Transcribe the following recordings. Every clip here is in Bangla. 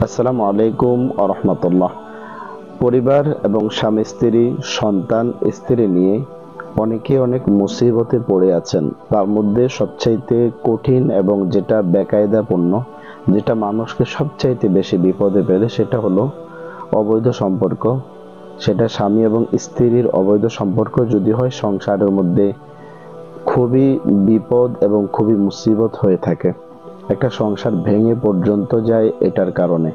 আসসালামু আলাইকুম ওয়া রাহমাতুল্লাহ। পরিবার এবং স্বামী স্ত্রী সন্তান স্ত্রী নিয়ে অনেকে অনেক মুসিবতে পড়ে আছেন। তার মধ্যে সবচাইতে কঠিন এবং যেটা বেকায়দাপূর্ণ, যেটা মানুষকে সবচাইতে বেশি বিপদে ফেলে, সেটা হলো অবৈধ সম্পর্ক। সেটা স্বামী এবং স্ত্রীর অবৈধ সম্পর্ক যদি হয়, সংসারের মধ্যে খুবই বিপদ এবং খুবই মুসিবত হয়ে থাকে। একটা সংসার ভেঙে পর্যন্ত যায় এটার কারণে।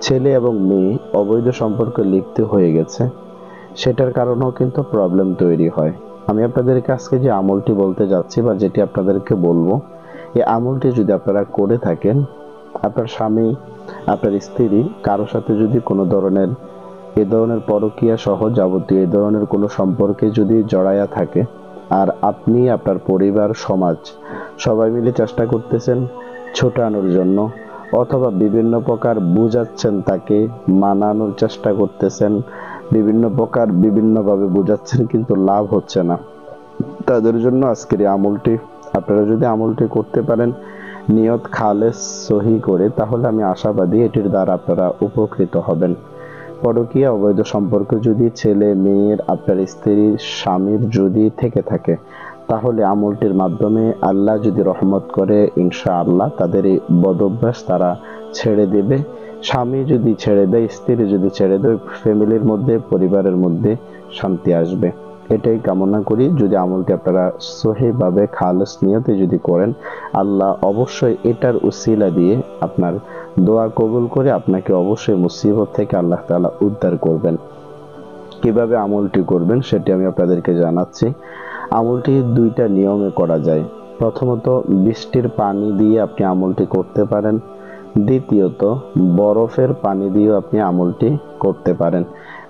ছেলে এবং মেয়ে অবৈধ সম্পর্কে লিপ্ত হয়ে গেছে, সেটার কারণেও কিন্তু প্রবলেম তৈরি হয়। আমি আপনাদেরকে আজকে যে আমলটি বলতে যাচ্ছি বা যেটি আপনাদেরকে বলবো, এই আমলটি যদি আপনারা করে থাকেন, আপনার স্বামী, আপনার স্ত্রী কারো সাথে যদি কোনো ধরনের এ ধরনের পরকীয়া সহ যাবতীয় এ ধরনের কোনো সম্পর্কে যদি জড়ায়া থাকে, আর আপনি আপনার পরিবার সমাজ সবাই মিলে চেষ্টা করতেছেন ছোটানোর জন্য, অথবা বিভিন্ন প্রকার বুঝাচ্ছেন, তাকে মানানোর চেষ্টা করতেছেন, বিভিন্ন প্রকার বিভিন্নভাবে বুঝাচ্ছেন, কিন্তু লাভ হচ্ছে না, তাদের জন্য আজকের এই আমলটি। আপনারা যদি আমলটি করতে পারেন নিয়ত খালেস সহি করে, তাহলে আমি আশাবাদী এটির দ্বারা আপনারা উপকৃত হবেন। পরকীয়া অবৈধ সম্পর্ক যদি ছেলে মেয়ের, আপনার স্ত্রীর, স্বামীর যদি থেকে থাকে, তাহলে আমলটির মাধ্যমে আল্লাহ যদি রহমত করে, ইনশাআল্লাহ তাদের এই বদঅভ্যাস তারা ছেড়ে দেবে। স্বামী যদি ছেড়ে দেয়, স্ত্রী যদি ছেড়ে দেয়, ফ্যামিলির মধ্যে, পরিবারের মধ্যে শান্তি আসবে। এটাই কামনা করি। যদি আমলটি আপনারা সহিভাবে খালেস নিয়তে যদি করেন, আল্লাহ অবশ্যই এটার উসিলা দিয়ে আপনার দোয়া কবুল করে আপনাকে অবশ্যই মুসিবত থেকে আল্লাহ তাআলা উদ্ধার করবেন। কিভাবে আমলটি করবেন সেটি আমি আপনাদেরকে জানাচ্ছি। আমলটি দুইটা নিয়মে করা যায়। প্রথমত, বৃষ্টির পানি দিয়ে আপনি আমলটি করতে পারেন। দ্বিতীয়ত, বরফের পানি দিয়েও আপনি আমলটি করতে পারেন।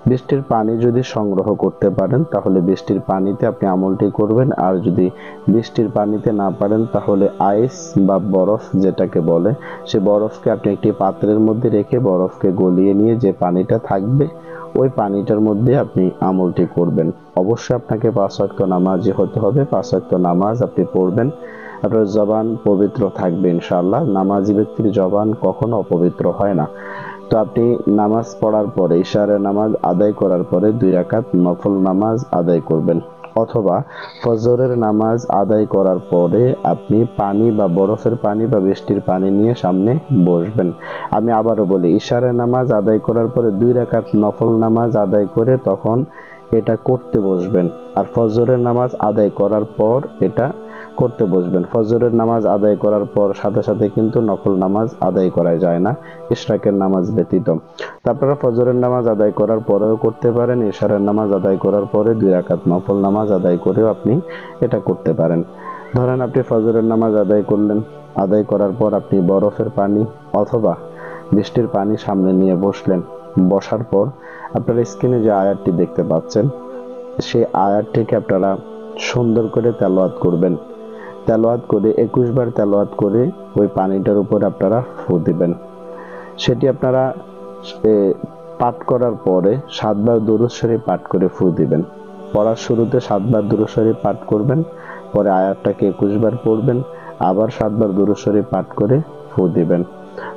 বৃষ্টির পানি যদি সংগ্রহ করতে পারেন, তাহলে বৃষ্টির পানিতে আপনি আমলটি করবেন। আর যদি বৃষ্টির পানিতে না পারেন, তাহলে আইস বা বরফ যেটাকে বলে, সে বরফকে আপনি একটি পাত্রের মধ্যে রেখে বরফকে গলিয়ে নিয়ে যে পানিটা থাকবে, ওই পানিটার মধ্যে আপনি আমলটি করবেন। অবশ্যই আপনাকে 5 ওয়াক্ত নামাজি হতে হবে। 5 ওয়াক্ত নামাজ আপনি পড়বেন, আপনার জবান পবিত্র থাকবে ইনশাআল্লাহ। নামাজি ব্যক্তির জবান কখনো অপবিত্র হয় না। তো আপনি নামাজ পড়ার পরে, ইশারের নামাজ আদায় করার পরে 2 রাকাত নফল নামাজ আদায় করবেন, অথবা ফজরের নামাজ আদায় করার পরে আপনি পানি বা বরফের পানি বা বৃষ্টির পানি নিয়ে সামনে বসবেন। আমি আবারও বলি, ইশারের নামাজ আদায় করার পরে 2 রাকাত নফল নামাজ আদায় করে তখন এটা করতে বসবেন। আর ফজরের নামাজ আদায় করার পর এটা করতে বসবেন। ফজরের নামাজ আদায় করার পর সাথে সাথে কিন্তু নফল নামাজ আদায় করা যায় না, ইশরাকের নামাজ ব্যতীত। তারপরে ফজরের নামাজ আদায় করার পরেও করতে পারেন, ইশারের নামাজ আদায় করার পরে 2 রাকাত নফল নামাজ আদায় করেও আপনি এটা করতে পারেন। ধরেন আপনি ফজরের নামাজ আদায় করলেন, আদায় করার পর আপনি বরফের পানি অথবা বৃষ্টির পানি সামনে নিয়ে বসলেন। বসার পর আপনারা স্ক্রিনে যে আয়াতটি দেখতে পাচ্ছেন, সেই আয়াতটিকে আপনারা সুন্দর করে তেলাওয়াত করবেন। তেলাওয়াত করে 21 বার তেলাওয়াত করে ওই পানিটার উপর আপনারা ফু দিবেন। সেটি আপনারা পাঠ করার পরে 7 বার দুরূদ শরীফ পাঠ করে ফু দিবেন। পড়ার শুরুতে 7 বার দুরূদ শরীফ পাঠ করবেন, পরে আয়াতটাকে 21 বার পড়বেন, আবার 7 বার দুরূদ শরীফ পাঠ করে ফু দিবেন।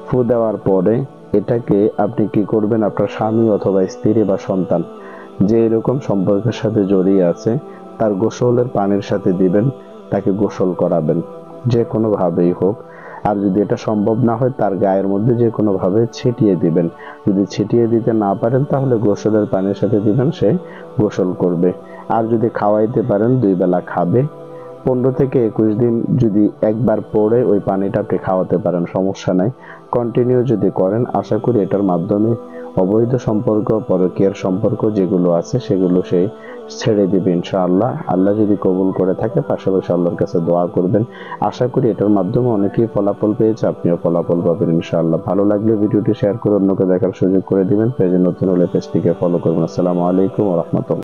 ফু দেওয়ার পরে এটাকে আপনি কি করবেন, আপনার স্বামী অথবা স্ত্রী বা সন্তান যে এরকম সম্পর্কের সাথে জড়িয়ে আছে, তার গোসলের পানির সাথে দিবেন, তাকে গোসল করাবেন, যে কোনো ভাবেই হোক। আর যদি এটা সম্ভব না হয়, তার গায়ের মধ্যে যে কোনো ভাবে ছিটিয়ে দিবেন। যদি ছিটিয়ে দিতে না পারেন, তাহলে গোসলের পানির সাথে দিবেন, সে গোসল করবে। আর যদি খাওয়াইতে পারেন, 2 বেলা খাবে। 15 থেকে 21 দিন যদি একবার পরে ওই পানিটা আপনি খাওয়াতে পারেন, সমস্যা নাই। কন্টিনিউ যদি করেন, আশা করি এটার মাধ্যমে অবৈধ সম্পর্ক, পরকীয়ার সম্পর্ক যেগুলো আছে সেগুলো সে ছেড়ে দিবে ইনশাআল্লাহ। আল্লাহ যদি কবুল করে থাকে, পাশাপাশি আল্লাহর কাছে দোয়া করবেন। আশা করি এটার মাধ্যমে অনেকেই ফলাফল পেয়েছে, আপনিও ফলাফল পাবেন ইনশাআল্লাহ। ভালো লাগলে ভিডিওটি শেয়ার করে অন্যকে দেখার সুযোগ করে দিবেন। পেজে নতুন হলে পেজটিকে ফলো করবেন। আসসালামু আলাইকুম ওয়া রাহমাতুল্লাহ।